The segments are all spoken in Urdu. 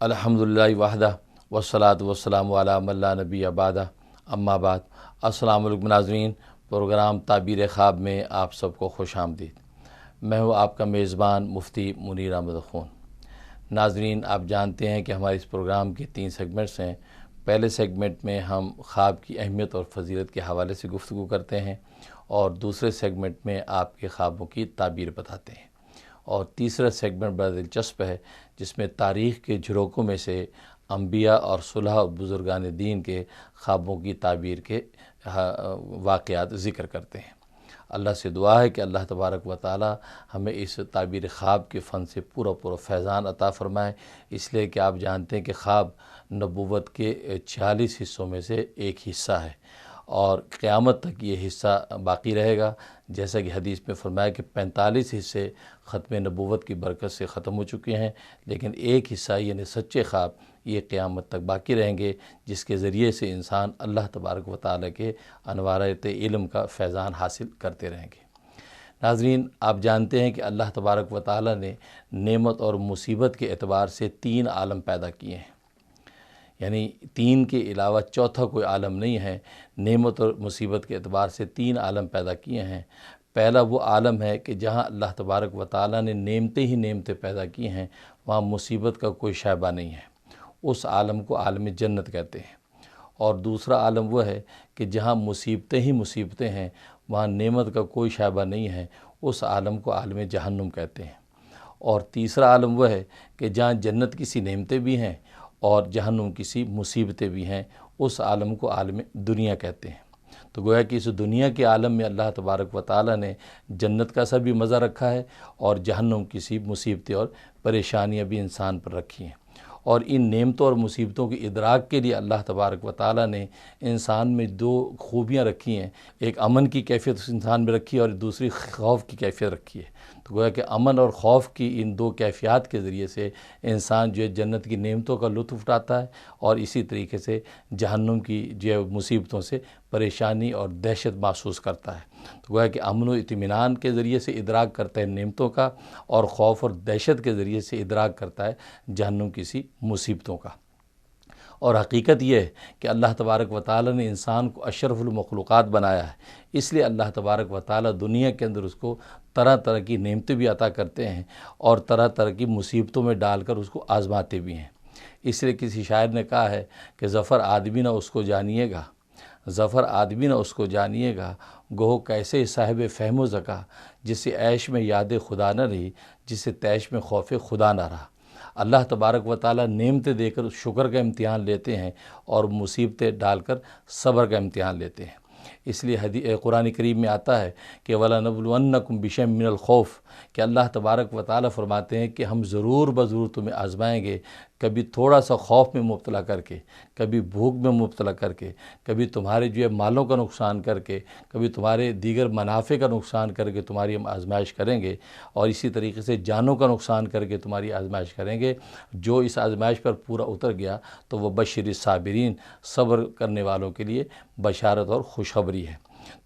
الحمدللہ وحدہ والصلاۃ والسلام علی من لا نبی بعدہ اما بعد۔ السلام علیکم ناظرین، پروگرام تعبیر خواب میں آپ سب کو خوش آمدید۔ میں ہوں آپ کا میزبان مفتی منیر احمد خون۔ ناظرین، آپ جانتے ہیں کہ ہمارے اس پروگرام کے 3 سیگمنٹس ہیں۔ پہلے سیگمنٹ میں ہم خواب کی اہمیت اور فضیلت کے حوالے سے گفتگو کرتے ہیں، اور دوسرے سیگمنٹ میں آپ کے خوابوں کی تعبیر بتاتے ہیں، اور تیسرا سیگمنٹ بڑا دلچسپ ہے جس میں تاریخ کے جھروکوں میں سے انبیاء اور صلحاء اور بزرگان دین کے خوابوں کی تعبیر کے واقعات ذکر کرتے ہیں۔ اللہ سے دعا ہے کہ اللہ تبارک و تعالی ہمیں اس تعبیر خواب کے فن سے پورا فیضان عطا فرمائے، اس لیے کہ آپ جانتے ہیں کہ خواب نبوت کے 46 حصوں میں سے ایک حصہ ہے، اور قیامت تک یہ حصہ باقی رہے گا۔ جیسا کہ حدیث میں فرمایا کہ 45 حصے ختم نبوت کی برکت سے ختم ہو چکے ہیں، لیکن ایک حصہ یعنی سچے خواب یہ قیامت تک باقی رہیں گے، جس کے ذریعے سے انسان اللہ تبارک و تعالی کے انوارات علم کا فیضان حاصل کرتے رہیں گے۔ ناظرین، آپ جانتے ہیں کہ اللہ تبارک و تعالی نے نعمت اور مصیبت کے اعتبار سے 3 عالم پیدا کیے ہیں، یعنی 3 کے علاوہ چوتھا کوئی عالم نہیں ہے۔ نعمت اور مصیبت کے اعتبار سے 3 عالم پیدا کیے ہیں۔ پہلا وہ عالم ہے کہ جہاں اللہ تبارک و تعالی نے نعمتیں ہی نعمتیں پیدا کی ہیں، وہاں مصیبت کا کوئی شائبہ نہیں ہے، اس عالم کو عالم جنت کہتے ہیں۔ اور دوسرا عالم وہ ہے کہ جہاں مصیبتیں ہی مصیبتیں ہیں، وہاں نعمت کا کوئی شائبہ نہیں ہے، اس عالم کو عالم جہنم کہتے ہیں۔ اور تیسرا عالم وہ ہے کہ جہاں جنت کسی نعمتیں بھی ہیں اور جہنم کسی مصیبتیں بھی ہیں، اس عالم کو عالم دنیا کہتے ہیں۔ تو گویا کہ اس دنیا کے عالم میں اللہ تبارک و تعالی نے جنت کا سا بھی مزہ رکھا ہے، اور جہنم کسی مصیبتیں اور پریشانیاں بھی انسان پر رکھی ہیں۔ اور ان نعمتوں اور مصیبتوں کے ادراک کے لیے اللہ تبارک و تعالی نے انسان میں 2 خوبیاں رکھی ہیں، ایک امن کی کیفیت اس انسان میں رکھی ہے اور دوسری خوف کی کیفیت رکھی ہے۔ تو گویا کہ امن اور خوف کی ان 2 کیفیات کے ذریعے سے انسان جو ہے جنت کی نعمتوں کا لطف اٹھاتا ہے، اور اسی طریقے سے جہنم کی جو ہے مصیبتوں سے پریشانی اور دہشت محسوس کرتا ہے۔ تو گویا کہ امن و اطمینان کے ذریعے سے ادراک کرتا ہے نعمتوں کا، اور خوف اور دہشت کے ذریعے سے ادراک کرتا ہے جہنم کسی مصیبتوں کا۔ اور حقیقت یہ ہے کہ اللہ تبارک و تعالی نے انسان کو اشرف المخلوقات بنایا ہے، اس لیے اللہ تبارک و تعالی دنیا کے اندر اس کو طرح طرح کی نعمتیں بھی عطا کرتے ہیں، اور طرح طرح کی مصیبتوں میں ڈال کر اس کو آزماتے بھی ہیں۔ اس لیے کسی شاعر نے کہا ہے کہ ظفر آدمی نہ اس کو جانیے گا، ظفر آدمی نہ اس کو جانیے گا، گو کیسے صاحب فہم و ذکا، جسے عیش میں یاد خدا نہ رہی، جسے تیش میں خوف خدا نہ رہا۔ اللہ تبارک و تعالی نعمتیں دے کر شکر کا امتحان لیتے ہیں، اور مصیبتیں ڈال کر صبر کا امتحان لیتے ہیں۔ اس لیے قرآن کریم میں آتا ہے کہ وَلَنَبْلُوَنَّكُمْ بِشَيْءٍ مِّنَ الْخَوْفِ، کہ اللہ تبارک و تعالی فرماتے ہیں کہ ہم ضرور بضرور تمہیں آزمائیں گے، کبھی تھوڑا سا خوف میں مبتلا کر کے، کبھی بھوک میں مبتلا کر کے، کبھی تمہارے جو ہے مالوں کا نقصان کر کے، کبھی تمہارے دیگر منافع کا نقصان کر کے تمہاری ہم آزمائش کریں گے، اور اسی طریقے سے جانوں کا نقصان کر کے تمہاری آزمائش کریں گے۔ جو اس آزمائش پر پورا اتر گیا تو وہ بشر الصابرین، صبر کرنے والوں کے لیے بشارت اور خوشخبری ہے۔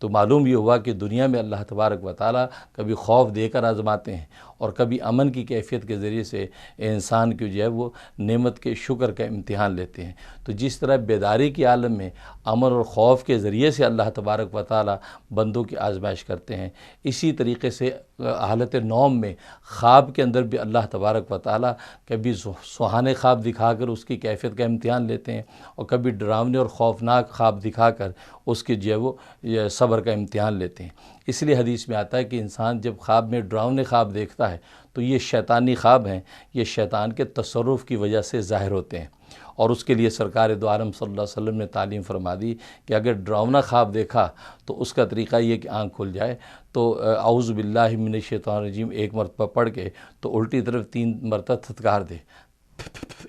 تو معلوم یہ ہوا کہ دنیا میں اللہ تبارک و تعالی کبھی خوف دے کر آزماتے ہیں، اور کبھی امن کی کیفیت کے ذریعے سے انسان کی جو ہے وہ نعمت کے شکر کا امتحان لیتے ہیں۔ تو جس طرح بیداری کے عالم میں امن اور خوف کے ذریعے سے اللہ تبارک و تعالی بندوں کی آزمائش کرتے ہیں، اسی طریقے سے حالت نوم میں خواب کے اندر بھی اللہ تبارک و تعالی کبھی سہانے خواب دکھا کر اس کی کیفیت کا امتحان لیتے ہیں، اور کبھی ڈراونے اور خوفناک خواب دکھا کر اس کی جو ہے وہ صبر کا امتحان لیتے ہیں۔ اس لیے حدیث میں آتا ہے کہ انسان جب خواب میں ڈراونے خواب دیکھتا ہے تو یہ شیطانی خواب ہیں، یہ شیطان کے تصرف کی وجہ سے ظاہر ہوتے ہیں۔ اور اس کے لیے سرکار دو عالم صلی اللہ علیہ وسلم نے تعلیم فرما دی کہ اگر ڈراونا خواب دیکھا تو اس کا طریقہ یہ کہ آنکھ کھل جائے تو اعوذ باللہ من الشیطان الرجیم 1 مرتبہ پڑھ کے تو الٹی طرف 3 مرتبہ تھتکار دے،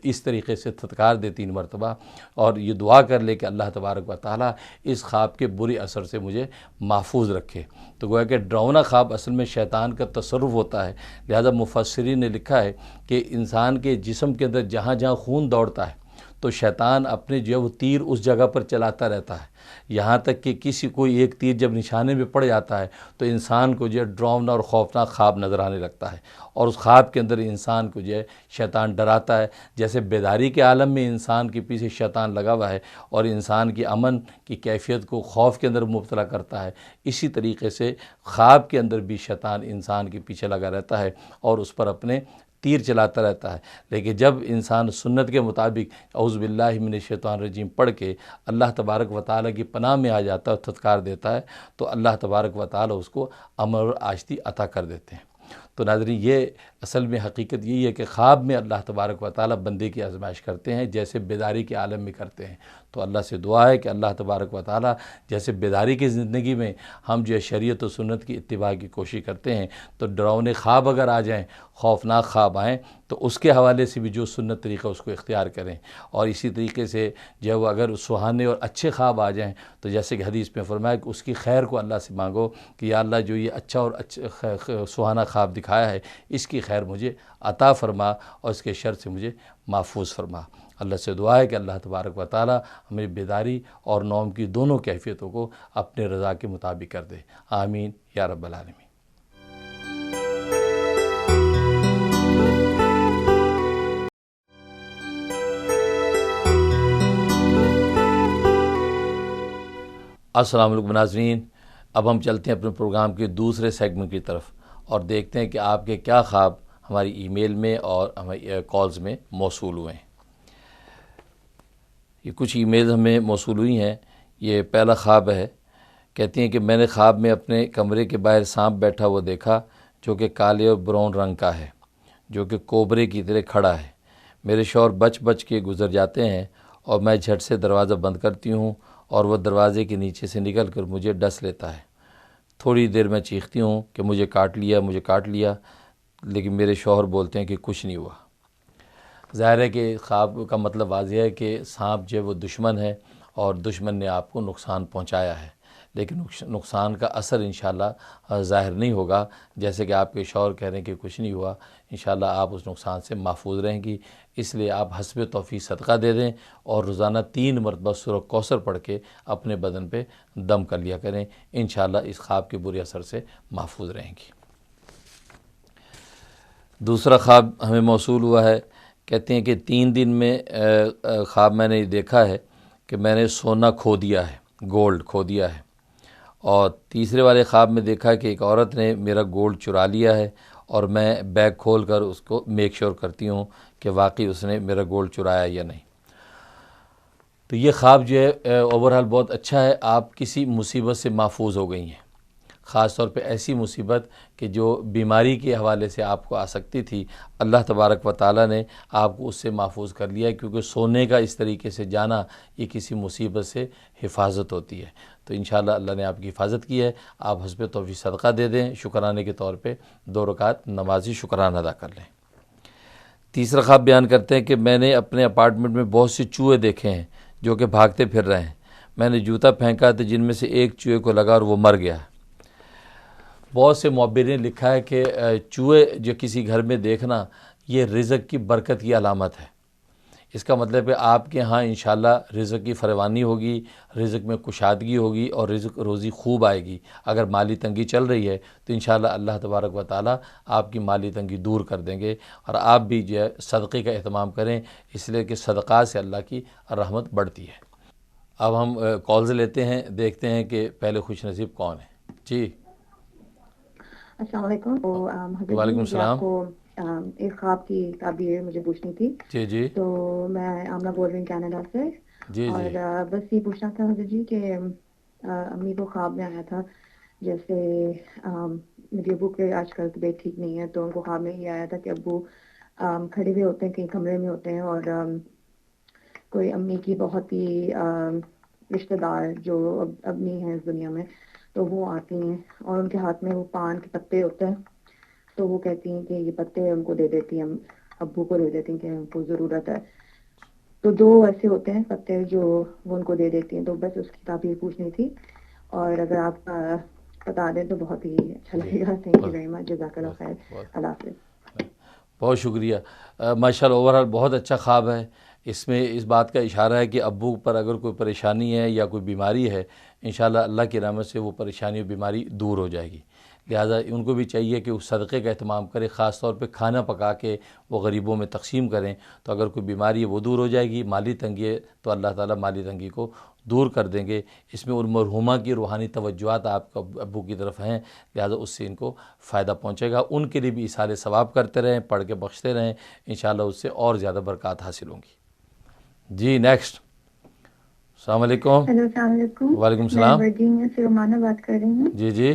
اس طریقے سے تھتکار دے 3 مرتبہ، اور یہ دعا کر لے کہ اللہ تبارک و تعالی اس خواب کے برے اثر سے مجھے محفوظ رکھے۔ تو گویا کہ ڈراؤنا خواب اصل میں شیطان کا تصرف ہوتا ہے، لہذا مفسرین نے لکھا ہے کہ انسان کے جسم کے اندر جہاں جہاں خون دوڑتا ہے تو شیطان اپنے جو ہے وہ تیر اس جگہ پر چلاتا رہتا ہے، یہاں تک کہ کسی کوئی ایک تیر جب نشانے میں پڑ جاتا ہے تو انسان کو جو ہے ڈراؤنا اور خوفناک خواب نظر آنے لگتا ہے، اور اس خواب کے اندر انسان کو جو ہے شیطان ڈراتا ہے. جیسے بیداری کے عالم میں انسان کے پیچھے شیطان لگا ہوا ہے اور انسان کی امن کی کیفیت کو خوف کے اندر مبتلا کرتا ہے، اسی طریقے سے خواب کے اندر بھی شیطان انسان کے پیچھے لگا رہتا ہے اور اس پر اپنے تیر چلاتا رہتا ہے. لیکن جب انسان سنت کے مطابق اعوذ باللہ من الشیطان الرجیم پڑھ کے اللہ تبارک و تعالیٰ کی پناہ میں آ جاتا ہے اور تذکار دیتا ہے تو اللہ تبارک و تعالیٰ اس کو امن اور آشتی عطا کر دیتے ہیں. تو ناظرین، یہ اصل میں حقیقت یہی ہے کہ خواب میں اللہ تبارک و تعالیٰ بندے کی آزمائش کرتے ہیں جیسے بیداری کے عالم میں کرتے ہیں. تو اللہ سے دعا ہے کہ اللہ تبارک و تعالیٰ جیسے بیداری کی زندگی میں ہم جو ہے شریعت و سنت کی اتباع کی کوشش کرتے ہیں، تو ڈراؤنے خواب اگر آ جائیں، خوفناک خواب آئیں، تو اس کے حوالے سے بھی جو سنت طریقہ اس کو اختیار کریں. اور اسی طریقے سے جو ہے وہ اگر سہانے اور اچھے خواب آ جائیں تو جیسے کہ حدیث میں فرمایا کہ اس کی خیر کو اللہ سے مانگو کہ یا اللہ جو یہ اچھا اور سہانا خواب دکھایا ہے اس کی خیر مجھے عطا فرما اور اس کے شر سے مجھے محفوظ فرما. اللہ سے دعا ہے کہ اللہ تبارک و تعالی ہمیں بیداری اور نوم کی دونوں کیفیتوں کو اپنے رضا کے مطابق کر دے. آمین یا رب العالمین. السلام علیکم ناظرین، اب ہم چلتے ہیں اپنے پروگرام کے دوسرے سیگمنٹ کی طرف اور دیکھتے ہیں کہ آپ کے کیا خواب ہماری ای میل میں اور ہماری کالز میں موصول ہوئے ہیں. یہ کچھ ای میل ہمیں موصول ہوئی ہیں. یہ پہلا خواب ہے. کہتی ہیں کہ میں نے خواب میں اپنے کمرے کے باہر سانپ بیٹھا ہوا دیکھا جو کہ کالے اور براؤن رنگ کا ہے، جو کہ کوبرے کی طرح کھڑا ہے. میرے شوہر بچ کے گزر جاتے ہیں اور میں جھٹ سے دروازہ بند کرتی ہوں اور وہ دروازے کے نیچے سے نکل کر مجھے ڈس لیتا ہے. تھوڑی دیر میں چیختی ہوں کہ مجھے کاٹ لیا، لیکن میرے شوہر بولتے ہیں کہ کچھ نہیں ہوا. ظاہر ہے کہ خواب کا مطلب واضح ہے کہ سانپ جو ہے وہ دشمن ہے اور دشمن نے آپ کو نقصان پہنچایا ہے، لیکن نقصان کا اثر انشاءاللہ ظاہر نہیں ہوگا. جیسے کہ آپ کے شوہر کہہ رہے ہیں کہ کچھ نہیں ہوا، انشاءاللہ آپ اس نقصان سے محفوظ رہیں گی. اس لیے آپ حسب توفیق صدقہ دے دیں اور روزانہ 3 مرتبہ سورہ کوثر پڑھ کے اپنے بدن پہ دم کر لیا کریں. انشاءاللہ اس خواب کے برے اثر سے محفوظ رہیں گی. دوسرا خواب ہمیں موصول ہوا ہے. کہتے ہیں کہ 3 دن میں خواب میں نے دیکھا ہے کہ میں نے سونا کھو دیا ہے، گولڈ کھو دیا ہے. اور تیسرے والے خواب میں دیکھا کہ ایک عورت نے میرا گولڈ چرا لیا ہے اور میں بیگ کھول کر اس کو میک شور کرتی ہوں کہ واقعی اس نے میرا گولڈ چرایا یا نہیں. تو یہ خواب جو ہے اوورآل بہت اچھا ہے. آپ کسی مصیبت سے محفوظ ہو گئی ہیں، خاص طور پہ ایسی مصیبت کہ جو بیماری کے حوالے سے آپ کو آ سکتی تھی، اللہ تبارک و تعالیٰ نے آپ کو اس سے محفوظ کر لیا ہے. کیونکہ سونے کا اس طریقے سے جانا یہ کسی مصیبت سے حفاظت ہوتی ہے. تو انشاءاللہ اللہ نے آپ کی حفاظت کی ہے. آپ حسب توفیق صدقہ دے دیں، شکرانے کے طور پہ 2 رکعت نمازی شکرانہ ادا کر لیں. تیسرا خواب بیان کرتے ہیں کہ میں نے اپنے اپارٹمنٹ میں بہت سے چوہے دیکھے ہیں جو کہ بھاگتے پھر رہے ہیں. میں نے جوتا پھینکا تو جن میں سے ایک چوہے کو لگا اور وہ مر گیا. بہت سے معبرین نے لکھا ہے کہ چوہے جو کسی گھر میں دیکھنا یہ رزق کی برکت کی علامت ہے. اس کا مطلب ہے آپ کے ہاں انشاءاللہ رزق کی فراوانی ہوگی، رزق میں کشادگی ہوگی اور رزق روزی خوب آئے گی. اگر مالی تنگی چل رہی ہے تو انشاءاللہ اللہ تبارک و تعالیٰ آپ کی مالی تنگی دور کر دیں گے. اور آپ بھی جو ہے صدقے کا اہتمام کریں، اس لیے کہ صدقات سے اللہ کی رحمت بڑھتی ہے. اب ہم کالز لیتے ہیں، دیکھتے ہیں کہ پہلے خوش نصیب کون ہے. جی السلام علیکم. وعلیکم السلام. آپ کو ایک خواب کی تعبیر مجھے پوچھنی تھی. جی تو میں آمنہ بول رہی ہوں کینیڈا سے. جی اور بس یہ پوچھنا تھا حضرت جی کہ امی کو خواب میں آیا تھا جیسے میری ابو کے آج کل طبیعت ٹھیک نہیں ہے، تو ان کو خواب میں یہ آیا تھا کہ ابو کھڑے ہوئے ہوتے ہیں، کہیں کمرے میں ہوتے ہیں اور کوئی امی کی بہت ہی رشتہ دار جو اب نہیں ہیں اس دنیا میں، تو وہ آتی ہیں اور ان کے ہاتھ میں وہ پان کے پتے ہوتے ہیں. تو وہ کہتی ہیں کہ یہ پتے ان کو دے دیتی ہیں، ابو کو دے دیتی ہیں کہ ان کو ضرورت ہے. تو 2 ایسے ہوتے ہیں پتے جو وہ ان کو دے دیتی ہیں. تو بس اس کی تعبیر پوچھنی تھی، اور اگر آپ بتا دیں تو بہت ہی اچھا لگے گا. Thank you very much. جزاک اللہ خیر. اللہ حافظ. بہت شکریہ. ماشاءاللہ اوورآل بہت اچھا خواب ہے. اس میں اس بات کا اشارہ ہے کہ ابو پر اگر کوئی پریشانی ہے یا کوئی بیماری ہے، انشاءاللہ اللہ کی رحمت سے وہ پریشانی و بیماری دور ہو جائے گی۔ لہٰذا ان کو بھی چاہیے کہ اس صدقے کا اہتمام کرے، خاص طور پہ کھانا پکا کے وہ غریبوں میں تقسیم کریں، تو اگر کوئی بیماری ہے وہ دور ہو جائے گی۔ مالی تنگی ہے تو اللہ تعالیٰ مالی تنگی کو دور کر دیں گے۔ اس میں ان مرحومہ کی روحانی توجہات آپ کا ابو کی طرف ہیں، لہٰذا اس سے ان کو فائدہ پہنچے گا۔ ان کے لیے بھی ایصال ثواب کرتے رہیں، پڑھ کے بخشتے رہیں، انشاءاللہ اس سے اور زیادہ برکات حاصل ہوں گی۔ جی نیکسٹ۔ السلام علیکم۔ ہیلو، السلام علیکم۔ وعلیکم السلام۔ میں ورجینیا سے رومانہ بات کر رہی ہوں۔ جی جی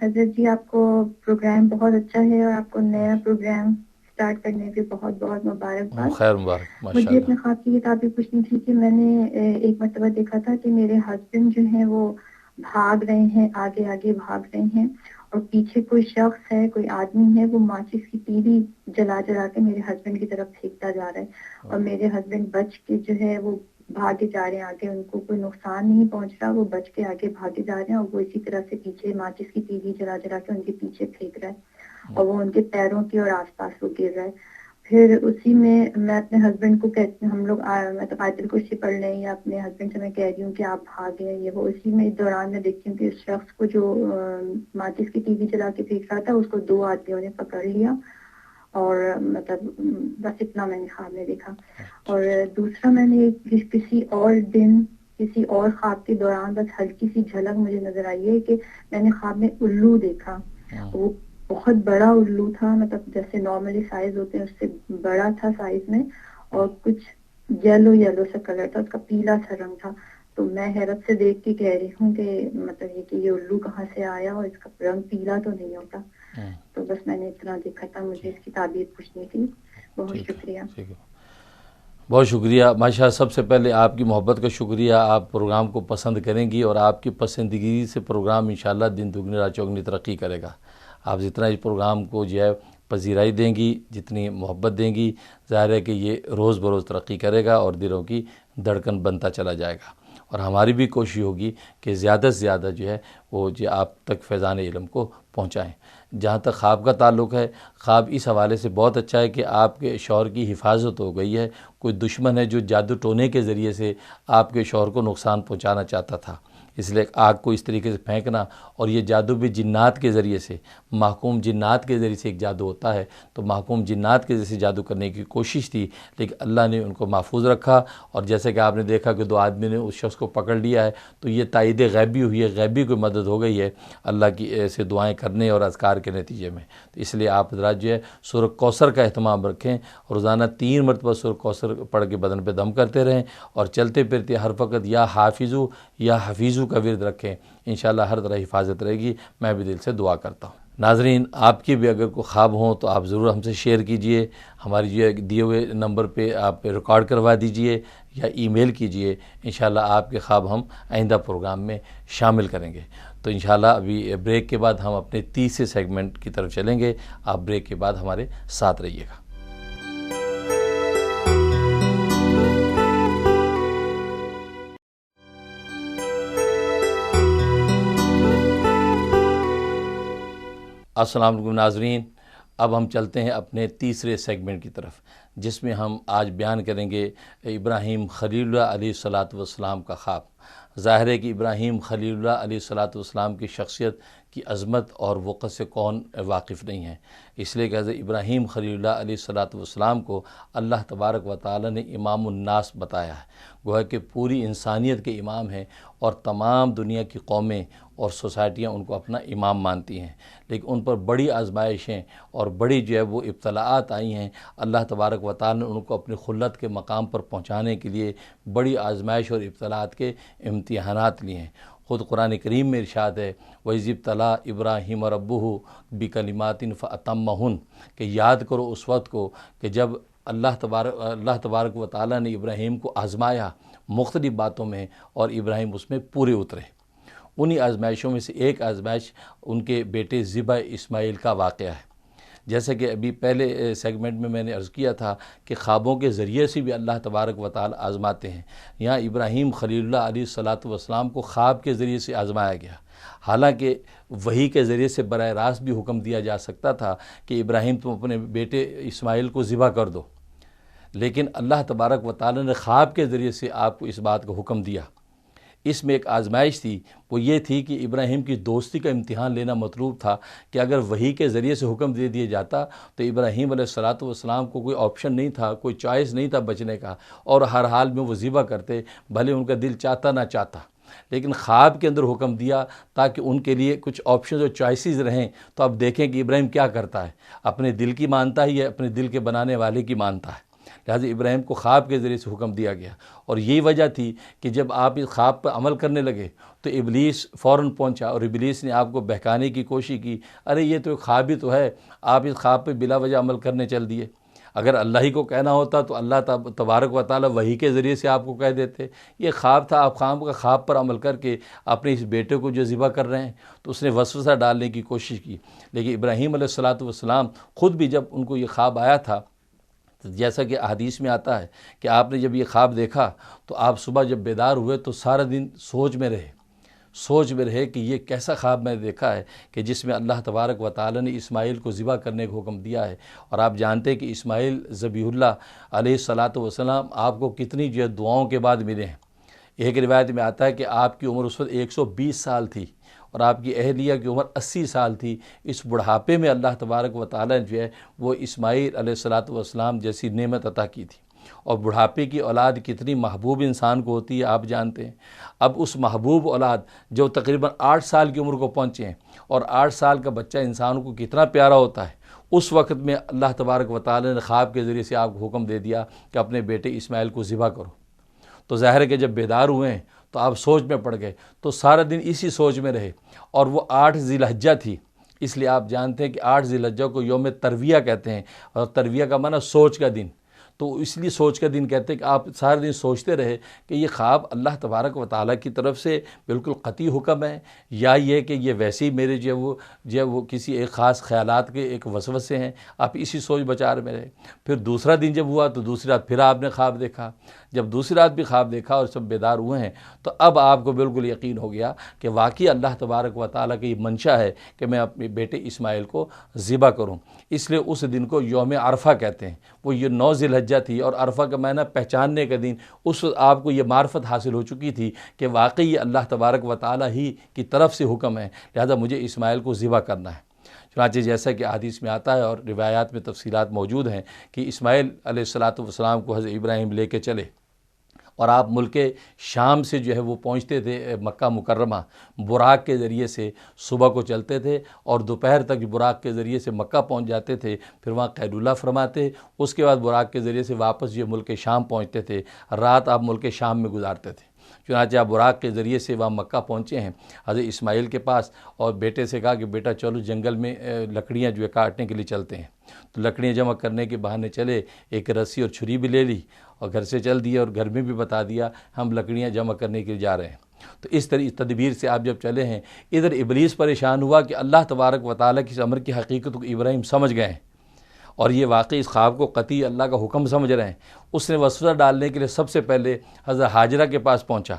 حضرت جی، آپ کو پروگرام بہت اچھا ہے، اور آپ کو نیا پروگرام سٹارٹ کرنے پہ بہت بہت مبارکباد۔ خیر مبارک، ماشاء مجھے اللہ۔ اپنے خواب کی کتاب بھی پوچھنی تھی کہ میں نے ایک مرتبہ دیکھا تھا کہ میرے ہسبینڈ جو ہیں وہ بھاگ رہے ہیں، آگے آگے بھاگ رہے ہیں، اور پیچھے کوئی شخص ہے، کوئی آدمی ہے، وہ ماچس کی تیلی جلا جلا کے میرے ہسبینڈ کی طرف پھینکتا جا رہا ہے، اور میرے ہسبینڈ بچ کے جو ہے وہ بھاگے جا رہے ہیں آگے، ان کو کوئی نقصان نہیں پہنچ رہا، وہ بچ کے آگے بھاگے جا رہے ہیں، اور وہ اسی طرح سے پیچھے ماچس کی تیلی جلا جلا کے ان کے پیچھے پھینک رہا ہے، اور وہ ان کے پیروں کے اور آس پاس وہ گر رہا ہے۔ پھر اسی میں میں اپنے ہسبینڈ کو کہتی ہوں، ہم لوگ مطلب آیت الکرسی پڑھ لیں، یا اپنے ہسبینڈ سے میں کہہ رہی ہوں کہ آپ بھاگیں، یہ وہ، اسی میں اس دوران میں دیکھتی ہوں کہ اس شخص کو جو ماچس کی تیلی جلا کے پھینک رہا تھا، اس کو 2 آدمیوں نے پکڑ لیا، اور مطلب بس اتنا میں نے خواب میں دیکھا۔ اور دوسرا میں نے کسی اور دن کسی اور خواب کے دوران بس ہلکی سی جھلک مجھے نظر آئی ہے کہ میں نے خواب میں الو دیکھا، وہ بہت بڑا الو تھا، مطلب جیسے نارملی سائز ہوتے ہیں اس سے بڑا تھا سائز میں، اور کچھ یلو سا کلر تھا، اس کا پیلا سا رنگ تھا۔ تو میں حیرت سے دیکھ کے کہہ رہی ہوں کہ مطلب یہ کہ یہ الو کہاں سے آیا، اور اس کا رنگ پیلا تو نہیں ہوتا۔ تو بس میں نے اتنا دیکھا تھا، مجھے اس کی تعبیر پوچھنی تھی۔ بہت شکریہ۔ ٹھیک ہے، بہت شکریہ ماشاء اللہ۔ سب سے پہلے آپ کی محبت کا شکریہ، آپ پروگرام کو پسند کریں گی، اور آپ کی پسندگی سے پروگرام انشاءاللہ دن دگنی رات چوگنی ترقی کرے گا۔ آپ جتنا اس پروگرام کو جو ہے پذیرائی دیں گی، جتنی محبت دیں گی، ظاہر ہے کہ یہ روز بروز ترقی کرے گا اور دلوں کی دھڑکن بنتا چلا جائے گا، اور ہماری بھی کوشش ہوگی کہ زیادہ سے زیادہ جو ہے وہ جو آپ تک فیضان علم کو پہنچائیں۔ جہاں تک خواب کا تعلق ہے، خواب اس حوالے سے بہت اچھا ہے کہ آپ کے شوہر کی حفاظت ہو گئی ہے۔ کوئی دشمن ہے جو جادو ٹونے کے ذریعے سے آپ کے شوہر کو نقصان پہنچانا چاہتا تھا، اس لیے آگ کو اس طریقے سے پھینکنا، اور یہ جادو بھی جنات کے ذریعے سے، محکوم جنات کے ذریعے سے ایک جادو ہوتا ہے، تو محکوم جنات کے ذریعے سے جادو کرنے کی کوشش تھی، لیکن اللہ نے ان کو محفوظ رکھا، اور جیسے کہ آپ نے دیکھا کہ 2 آدمی نے اس شخص کو پکڑ لیا ہے، تو یہ تائید غیبی ہوئی ہے، غیبی کوئی مدد ہو گئی ہے اللہ کی سے دعائیں کرنے اور اذکار کے نتیجے میں۔ تو اس لیے آپ حضرات جو ہے سورہ کوثر کا اہتمام رکھیں، روزانہ 3 مرتبہ سورہ کوثر پڑھ کے بدن پہ دم کرتے رہیں، اور چلتے پھرتے ہر وقت یا حافظو یا حفیظو کا ورد رکھیں، انشاءاللہ ہر طرح حفاظت رہے گی۔ میں بھی دل سے دعا کرتا ہوں۔ ناظرین، آپ کی بھی اگر کوئی خواب ہوں تو آپ ضرور ہم سے شیئر کیجئے، ہماری جو دیے ہوئے نمبر پہ آپ ریکارڈ کروا دیجئے یا ای میل کیجئے، انشاءاللہ آپ کے خواب ہم آئندہ پروگرام میں شامل کریں گے۔ تو انشاءاللہ ابھی بریک کے بعد ہم اپنے تیسرے سیگمنٹ کی طرف چلیں گے، آپ بریک کے بعد ہمارے ساتھ رہیے گا۔ السلام علیکم ناظرین، اب ہم چلتے ہیں اپنے تیسرے سیگمنٹ کی طرف، جس میں ہم آج بیان کریں گے ابراہیم خلیل اللہ علیہ الصلاۃ والسلام کا خواب۔ ظاہر ہے کہ ابراہیم خلیل اللہ علیہ الصلاۃ والسلام کی شخصیت کی عظمت اور وقت سے کون واقف نہیں ہے، اس لیے کہ حضرت ابراہیم خلیل اللہ علیہ الصلاۃ والسلام کو اللہ تبارک و تعالی نے امام الناس بتایا ہے، گویا کہ پوری انسانیت کے امام ہیں، اور تمام دنیا کی قومیں اور سوسائٹیاں ان کو اپنا امام مانتی ہیں، لیکن ان پر بڑی آزمائشیں اور بڑی جو ہے وہ ابتلاءات آئی ہیں۔ اللہ تبارک و تعالی نے ان کو اپنی خلت کے مقام پر پہنچانے کے لیے بڑی آزمائش اور ابتلاءات کے امتحانات لیے ہیں۔ خود قرآن کریم میں ارشاد ہے، وَإِذِ ابْتَلَىٰ إِبْرَاهِيمَ رَبُّهُ بِكَلِمَاتٍ فَأَتَمَّهُنَّ، کہ یاد کرو اس وقت کو کہ جب اللہ تبارک و تعالی نے ابراہیم کو آزمایا مختلف باتوں میں، اور ابراہیم اس میں پورے اترے۔ انہی آزمائشوں میں سے ایک آزمائش ان کے بیٹے ذبح اسماعیل کا واقعہ ہے۔ جیسے کہ ابھی پہلے سیگمنٹ میں نے عرض کیا تھا کہ خوابوں کے ذریعے سے بھی اللہ تبارک و تعالی آزماتے ہیں، یہاں ابراہیم خلیل اللہ علیہ الصلاۃ والسلام کو خواب کے ذریعے سے آزمایا گیا، حالانکہ وحی کے ذریعے سے براہ راست بھی حکم دیا جا سکتا تھا کہ ابراہیم تم اپنے بیٹے اسماعیل کو ذبح کر دو، لیکن اللہ تبارک و تعالی نے خواب کے ذریعے سے آپ کو اس بات کا حکم دیا۔ اس میں ایک آزمائش تھی، وہ یہ تھی کہ ابراہیم کی دوستی کا امتحان لینا مطلوب تھا کہ اگر وحی کے ذریعے سے حکم دے دیا جاتا تو ابراہیم علیہ الصلاۃ والسلام کو کوئی آپشن نہیں تھا، کوئی چوائس نہیں تھا بچنے کا، اور ہر حال میں وہ ذبح کرتے، بھلے ان کا دل چاہتا نہ چاہتا۔ لیکن خواب کے اندر حکم دیا تاکہ ان کے لیے کچھ آپشنز اور چوائسیز رہیں۔ تو اب دیکھیں کہ ابراہیم کیا کرتا ہے، اپنے دل کی مانتا ہے یا اپنے دل کے بنانے والے کی مانتا ہے۔ لہٰذا ابراہیم کو خواب کے ذریعے سے حکم دیا گیا، اور یہی وجہ تھی کہ جب آپ اس خواب پر عمل کرنے لگے تو ابلیس فوراً پہنچا، اور ابلیس نے آپ کو بہکانے کی کوشش کی، ارے یہ تو ایک خواب ہی تو ہے، آپ اس خواب پہ بلا وجہ عمل کرنے چل دیے۔ اگر اللہ ہی کو کہنا ہوتا تو اللہ تبارک و تعالیٰ وحی کے ذریعے سے آپ کو کہہ دیتے، یہ خواب تھا، آپ خواب پر عمل کر کے اپنے اس بیٹے کو جو ذبح کر رہے ہیں۔ تو اس نے وسوسہ ڈالنے کی کوشش کی، لیکن ابراہیم علیہ الصلاۃ والسلام خود بھی جب ان کو یہ خواب آیا تھا، جیسا کہ احادیث میں آتا ہے کہ آپ نے جب یہ خواب دیکھا تو آپ صبح جب بیدار ہوئے تو سارا دن سوچ میں رہے کہ یہ کیسا خواب میں نے دیکھا ہے کہ جس میں اللہ تبارک و تعالی نے اسماعیل کو ذبح کرنے کا حکم دیا ہے۔ اور آپ جانتے ہیں کہ اسماعیل ذبیح اللہ علیہ الصلاۃ والسلام آپ کو کتنی جو دعاؤں کے بعد ملے ہیں۔ ایک روایت میں آتا ہے کہ آپ کی عمر اس وقت 120 سال تھی اور آپ کی اہلیہ کی عمر 80 سال تھی۔ اس بڑھاپے میں اللہ تبارک و تعالی نے جو ہے وہ اسماعیل علیہ الصلاۃ والسلام جیسی نعمت عطا کی تھی۔ اور بڑھاپے کی اولاد کتنی محبوب انسان کو ہوتی ہے آپ جانتے ہیں۔ اب اس محبوب اولاد جو تقریباً 8 سال کی عمر کو پہنچے ہیں، اور 8 سال کا بچہ انسان کو کتنا پیارا ہوتا ہے، اس وقت میں اللہ تبارک و تعالی نے خواب کے ذریعے سے آپ کو حکم دے دیا کہ اپنے بیٹے اسماعیل کو ذبح کرو۔ تو ظاہر ہے کہ جب بیدار ہوئے ہیں تو آپ سوچ میں پڑ گئے، تو سارا دن اسی سوچ میں رہے۔ اور وہ 8 ذی الحجہ تھی، اس لیے آپ جانتے ہیں کہ 8 ذی الحجہ کو یوم ترویہ کہتے ہیں، اور ترویہ کا معنی سوچ کا دن۔ تو اس لیے سوچ کا دن کہتے ہیں کہ آپ سارے دن سوچتے رہے کہ یہ خواب اللہ تبارک و تعالیٰ کی طرف سے بالکل قطعی حکم ہے، یا یہ کہ یہ ویسے ہی میرے جو ہے وہ کسی ایک خاص خیالات کے ایک وسوسے ہیں۔ آپ اسی سوچ بچار میں رہے۔ پھر دوسرا دن جب ہوا تو دوسری رات پھر آپ نے خواب دیکھا۔ جب دوسری رات بھی خواب دیکھا اور سب بیدار ہوئے ہیں تو اب آپ کو بالکل یقین ہو گیا کہ واقعی اللہ تبارک و تعالیٰ کی یہ منشا ہے کہ میں اپنے بیٹے اسماعیل کو ذبح کروں۔ اس لیے اس دن کو یوم عرفہ کہتے ہیں۔ وہ یہ 9 ذی الحجہ تھی، اور عرفہ کا معنی پہچاننے کا دن۔ اس وقت آپ کو یہ معرفت حاصل ہو چکی تھی کہ واقعی یہ اللہ تبارک و تعالیٰ ہی کی طرف سے حکم ہے، لہذا مجھے اسماعیل کو ذبح کرنا ہے۔ چنانچہ جیسا کہ حدیث میں آتا ہے اور روایات میں تفصیلات موجود ہیں کہ اسماعیل علیہ الصلاۃ والسلام کو حضرت ابراہیم لے کے چلے، اور آپ ملک شام سے جو ہے وہ پہنچتے تھے مکہ مکرمہ براق کے ذریعے سے، صبح کو چلتے تھے اور دوپہر تک براق کے ذریعے سے مکہ پہنچ جاتے تھے، پھر وہاں قیلولہ فرماتے، اس کے بعد براق کے ذریعے سے واپس جو ملک شام پہنچتے تھے، رات آپ ملک شام میں گزارتے تھے۔ چنانچہ آپ براق کے ذریعے سے وہاں مکہ پہنچے ہیں حضرت اسماعیل کے پاس، اور بیٹے سے کہا کہ بیٹا چلو جنگل میں لکڑیاں جو ہے کاٹنے کے لیے چلتے ہیں۔ تو لکڑیاں جمع کرنے کے بہانے چلے، ایک رسی اور چھری بھی لے لی اور گھر سے چل دیے، اور گھر میں بھی بتا دیا ہم لکڑیاں جمع کرنے کے لیے جا رہے ہیں۔ تو اس طرح تدبیر سے آپ جب چلے ہیں، ادھر ابلیس پریشان ہوا کہ اللہ تبارک و تعالیٰ کی اس امر کی حقیقت کو ابراہیم سمجھ گئے ہیں، اور یہ واقعی اس خواب کو قطعی اللہ کا حکم سمجھ رہے ہیں۔ اس نے وسوسہ ڈالنے کے لیے سب سے پہلے حضرت ہاجرہ کے پاس پہنچا،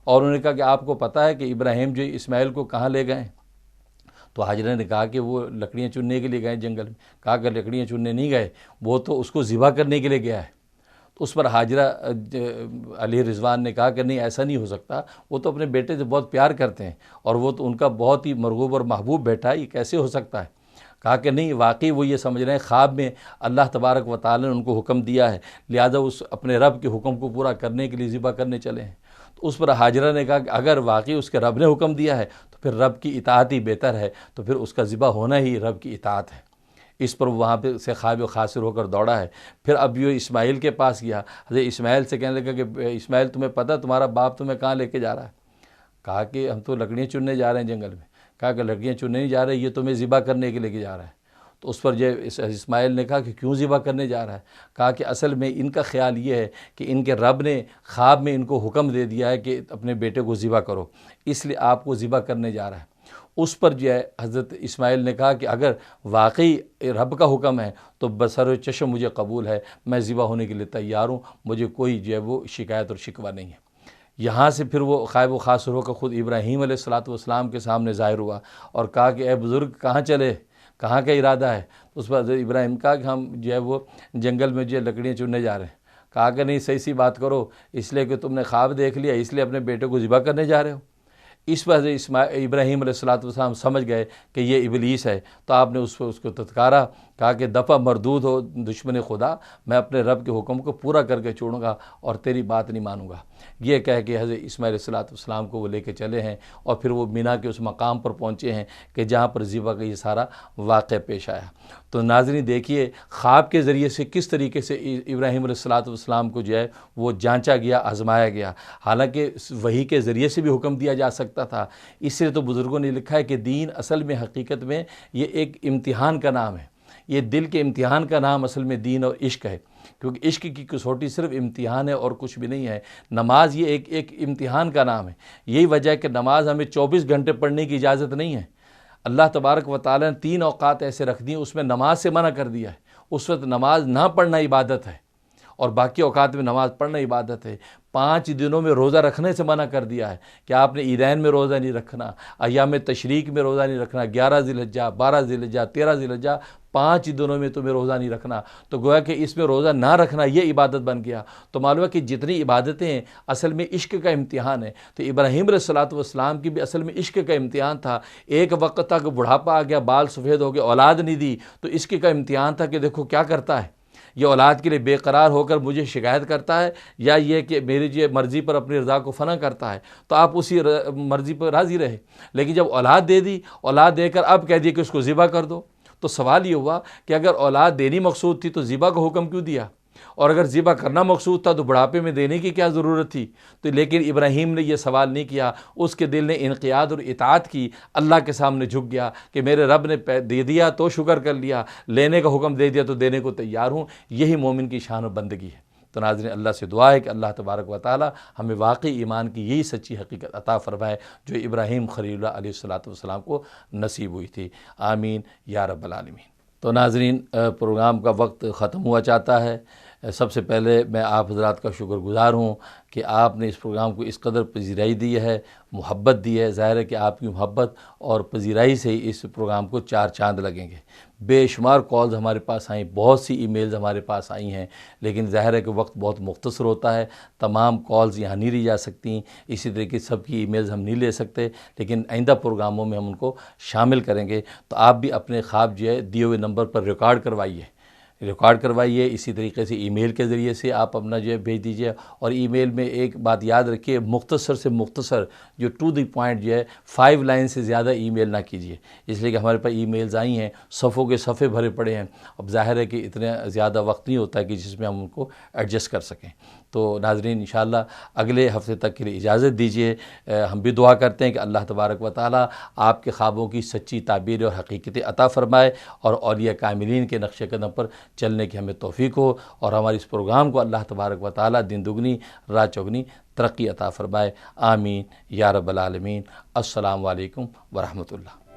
اور انہوں نے کہا کہ آپ کو پتہ ہے کہ ابراہیم جو اسماعیل کو کہاں لے گئے؟ تو ہاجرہ نے کہا کہ وہ لکڑیاں چننے کے لیے گئے جنگل میں۔ کہا کہ لکڑیاں چننے نہیں گئے، وہ تو اس کو ذبح کرنے کے لیے گیا ہے۔ تو اس پر ہاجرہ علیہ رضوان نے کہا کہ نہیں، ایسا نہیں ہو سکتا، وہ تو اپنے بیٹے سے بہت پیار کرتے ہیں، اور وہ تو ان کا بہت ہی مرغوب اور محبوب بیٹا ہے، یہ کیسے ہو سکتا ہے؟ کہا کہ نہیں، واقعی وہ یہ سمجھ رہے ہیں خواب میں اللہ تبارک و تعالی نے ان کو حکم دیا ہے، لہذا اس اپنے رب کے حکم کو پورا کرنے کے لیے ذبح کرنے چلے ہیں۔ تو اس پر ہاجرہ نے کہا کہ اگر واقعی اس کے رب نے حکم دیا ہے تو پھر رب کی اطاعت ہی بہتر ہے، تو پھر اس کا ذبح ہونا ہی رب کی اطاعت ہے۔ اس پر وہاں پہ سے خائب و خاسر ہو کر دوڑا ہے۔ پھر اب یہ اسماعیل کے پاس گیا، حضرت اسماعیل سے کہنے لگا کہ اسماعیل تمہیں پتہ تمہارا باپ تمہیں کہاں لے کے جا رہا ہے؟ کہا کہ ہم تو لکڑیاں چننے جا رہے ہیں جنگل میں۔ کہا کہ لکڑیاں چننے نہیں جا رہے، یہ تمہیں ذبح کرنے کے لیے جا رہا ہے۔ تو اس پر جو اسماعیل نے کہا کہ کیوں ذبح کرنے جا رہا ہے؟ کہا کہ اصل میں ان کا خیال یہ ہے کہ ان کے رب نے خواب میں ان کو حکم دے دیا ہے کہ اپنے بیٹے کو ذبح کرو، اس لیے آپ کو ذبح کرنے جا رہا ہے۔ اس پر جو ہے حضرت اسماعیل نے کہا کہ اگر واقعی رب کا حکم ہے تو بسر و چشم مجھے قبول ہے، میں ذبح ہونے کے لیے تیار ہوں، مجھے کوئی جو ہے وہ شکایت اور شکوہ نہیں ہے۔ یہاں سے پھر وہ خائب و خاسر ہو کر خود ابراہیم علیہ الصلاۃ والسلام کے سامنے ظاہر ہوا اور کہا کہ اے بزرگ کہاں چلے؟ کہاں کا ارادہ ہے؟ اس پر حضرت ابراہیم کہا کہ ہم جو ہے وہ جنگل میں جو ہے لکڑیاں چننے جا رہے ہیں. کہا کہ نہیں، صحیح سی بات کرو، اس لیے کہ تم نے خواب دیکھ لیا اس لیے اپنے بیٹے کو ذبح کرنے جا رہے ہو. اس پر حضرت ابراہیم علیہ السلام سمجھ گئے کہ یہ ابلیس ہے. تو آپ نے اس کو تتکارا، کہا کہ دفع مردود ہو دشمن خدا، میں اپنے رب کے حکم کو پورا کر کے چھوڑوں گا اور تیری بات نہیں مانوں گا. یہ کہہ کے حضرت اسماعیل علیہ السلام کو وہ لے کے چلے ہیں اور پھر وہ مینا کے اس مقام پر پہنچے ہیں کہ جہاں پر ذبح کا یہ سارا واقعہ پیش آیا. تو ناظرین دیکھیے خواب کے ذریعے سے کس طریقے سے ابراہیم علیہ السلام کو جو ہے وہ جانچا گیا، آزمایا گیا. حالانکہ وحی کے ذریعے سے بھی حکم دیا جا سکتا تھا. اس لیے تو بزرگوں نے لکھا ہے کہ دین اصل میں حقیقت میں یہ ایک امتحان کا نام ہے. یہ دل کے امتحان کا نام اصل میں دین اور عشق ہے، کیونکہ عشق کی کسوٹی صرف امتحان ہے اور کچھ بھی نہیں ہے. نماز یہ ایک امتحان کا نام ہے. یہی وجہ ہے کہ نماز ہمیں 24 گھنٹے پڑھنے کی اجازت نہیں ہے. اللہ تبارک و تعالیٰ نے 3 اوقات ایسے رکھ دیے، اس میں نماز سے منع کر دیا ہے. اس وقت نماز نہ پڑھنا عبادت ہے اور باقی اوقات میں نماز پڑھنا عبادت ہے. 5 دنوں میں روزہ رکھنے سے منع کر دیا ہے کہ آپ نے عیدین میں روزہ نہیں رکھنا، ایام تشریق میں روزہ نہیں رکھنا، 11 ذی الحجہ، 12 ذی الحجہ، 13 ذی الحجہ، 5 دنوں میں تمہیں روزہ نہیں رکھنا. تو گویا کہ اس میں روزہ نہ رکھنا یہ عبادت بن گیا. تو معلوم ہے کہ جتنی عبادتیں ہیں اصل میں عشق کا امتحان ہے. تو ابراہیم علیہ السلام کی بھی اصل میں عشق کا امتحان تھا. ایک وقت تک بڑھاپا آ گیا، بال سفید ہو گئے، اولاد نہیں دی، تو عشق کا امتحان تھا کہ دیکھو کیا کرتا ہے، یہ اولاد کے لیے بے قرار ہو کر مجھے شکایت کرتا ہے یا یہ کہ میری جو مرضی پر اپنی رضا کو فنا کرتا ہے. تو آپ اسی مرضی پر راضی رہے. لیکن جب اولاد دے دی، اولاد دے کر اب کہہ دی کہ اس کو ذبح کر دو. تو سوال یہ ہوا کہ اگر اولاد دینی مقصود تھی تو ذبح کا حکم کیوں دیا، اور اگر ذبح کرنا مقصود تھا تو بڑھاپے میں دینے کی کیا ضرورت تھی؟ تو لیکن ابراہیم نے یہ سوال نہیں کیا. اس کے دل نے انقیاد اور اطاعت کی، اللہ کے سامنے جھک گیا کہ میرے رب نے دے دیا تو شکر کر لیا، لینے کا حکم دے دیا تو دینے کو تیار ہوں. یہی مومن کی شان و بندگی ہے. تو ناظرین اللہ سے دعا ہے کہ اللہ تبارک و تعالی ہمیں واقعی ایمان کی یہی سچی حقیقت عطا فرمائے جو ابراہیم خلیل اللہ علیہ السلام کو نصیب ہوئی تھی. آمین یا رب العالمین. تو ناظرین پروگرام کا وقت ختم ہوا چاہتا ہے. سب سے پہلے میں آپ حضرات کا شکر گزار ہوں کہ آپ نے اس پروگرام کو اس قدر پذیرائی دی ہے، محبت دی ہے. ظاہر ہے کہ آپ کی محبت اور پذیرائی سے ہی اس پروگرام کو 4 چاند لگیں گے. بے شمار کالز ہمارے پاس آئیں، بہت سی ای میلز ہمارے پاس آئی ہیں، لیکن ظاہر ہے کہ وقت بہت مختصر ہوتا ہے، تمام کالز یہاں نہیں لی جا سکتی. اسی طریقے سب کی ای میلز ہم نہیں لے سکتے، لیکن آئندہ پروگراموں میں ہم ان کو شامل کریں گے. تو آپ بھی اپنے خواب جو ہے دیے ہوئے نمبر پر ریکارڈ کروائیے. اسی طریقے سے ای میل کے ذریعے سے آپ اپنا جو ہے بھیج دیجیے. اور ای میل میں ایک بات یاد رکھیے، مختصر سے مختصر جو ٹو دی پوائنٹ جو ہے 5 لائن سے زیادہ ای میل نہ کیجیے، اس لیے کہ ہمارے پاس ای میلز آئی ہیں، صفحوں کے صفحے بھرے پڑے ہیں. اب ظاہر ہے کہ اتنا زیادہ وقت نہیں ہوتا کہ جس میں ہم ان کو ایڈجسٹ کر سکیں. تو ناظرین انشاءاللہ اگلے ہفتے تک کے لیے اجازت دیجیے. ہم بھی دعا کرتے ہیں کہ اللہ تبارک و تعالی آپ کے خوابوں کی سچی تعبیر اور حقیقتیں عطا فرمائے اور اولیاء کاملین کے نقش قدم پر چلنے کی ہمیں توفیق ہو، اور ہمارے اس پروگرام کو اللہ تبارک و تعالی دن دگنی رات چوگنی ترقی عطا فرمائے. آمین یا رب العالمین. السلام علیکم ورحمۃ اللہ.